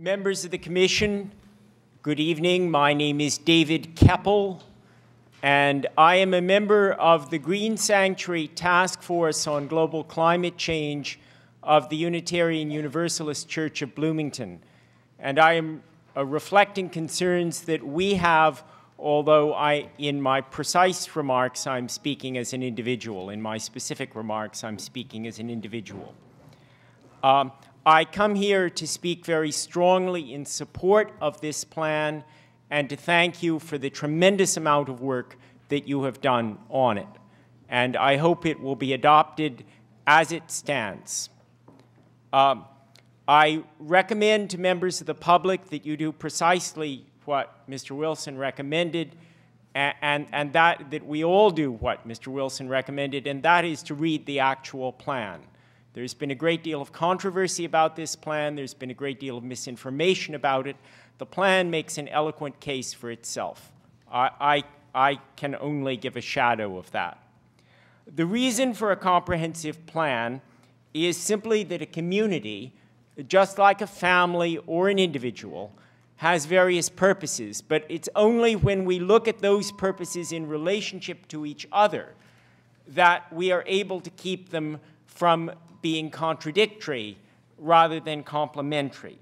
Members of the Commission, good evening. My name is David Keppel, and I am a member of the Green Sanctuary Task Force on Global Climate Change of the Unitarian Universalist Church of Bloomington. And I am reflecting concerns that we have, although in my precise remarks, I'm speaking as an individual. In my specific remarks, I'm speaking as an individual. I come here to speak very strongly in support of this plan and to thank you for the tremendous amount of work that you have done on it. And I hope it will be adopted as it stands. I recommend to members of the public that you do precisely what Mr. Wilson recommended, and that we all do what Mr. Wilson recommended, and that is to read the actual plan. There's been a great deal of controversy about this plan. There's been a great deal of misinformation about it. The plan makes an eloquent case for itself. I can only give a shadow of that. The reason for a comprehensive plan is simply that a community, just like a family or an individual, has various purposes, but it's only when we look at those purposes in relationship to each other that we are able to keep them from being contradictory rather than complementary.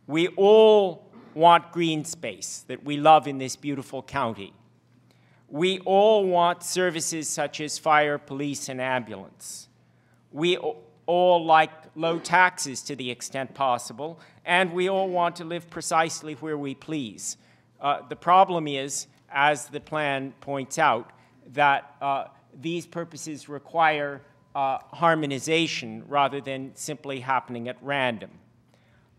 We all want green space that we love in this beautiful county. We all want services such as fire, police, and ambulance. We all like low taxes to the extent possible, and we all want to live precisely where we please. The problem is, as the plan points out, that these purposes require harmonization rather than simply happening at random.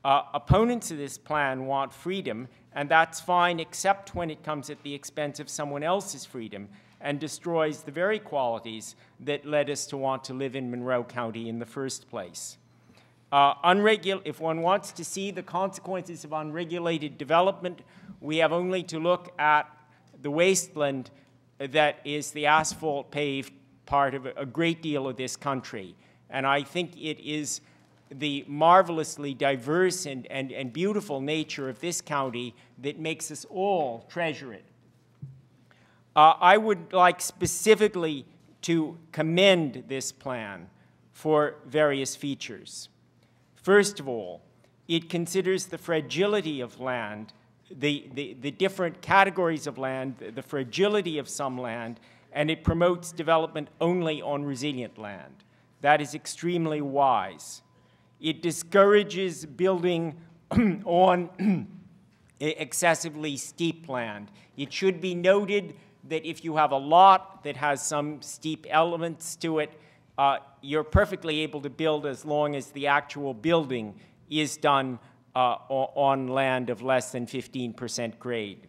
Opponents of this plan want freedom, and that's fine except when it comes at the expense of someone else's freedom and destroys the very qualities that led us to want to live in Monroe County in the first place. If one wants to see the consequences of unregulated development, we have only to look at the wasteland that is the asphalt paved part of a great deal of this country. And I think it is the marvelously diverse and beautiful nature of this county that makes us all treasure it. I would like specifically to commend this plan for various features. First of all, it considers the fragility of land, the different categories of land, the fragility of some land, and it promotes development only on resilient land. That is extremely wise. It discourages building on excessively steep land. It should be noted that if you have a lot that has some steep elements to it, you're perfectly able to build as long as the actual building is done on land of less than 15% grade.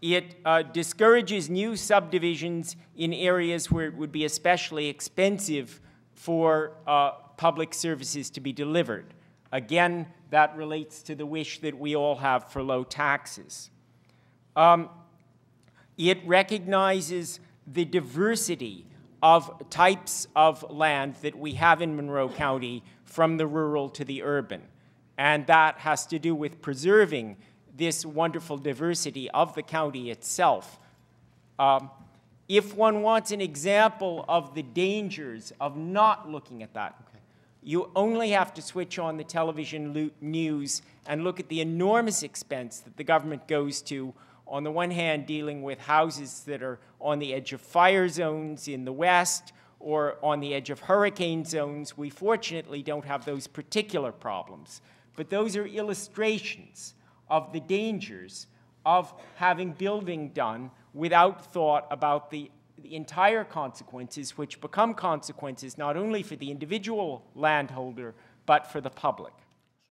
It discourages new subdivisions in areas where it would be especially expensive for public services to be delivered. Again, that relates to the wish that we all have for low taxes. It recognizes the diversity of types of land that we have in Monroe County from the rural to the urban. And that has to do with preserving this wonderful diversity of the county itself. If one wants an example of the dangers of not looking at that, you only have to switch on the television news and look at the enormous expense that the government goes to, on the one hand, dealing with houses that are on the edge of fire zones in the west or on the edge of hurricane zones. We fortunately don't have those particular problems, but those are illustrations of the dangers of having building done without thought about the entire consequences, which become consequences not only for the individual landholder, but for the public.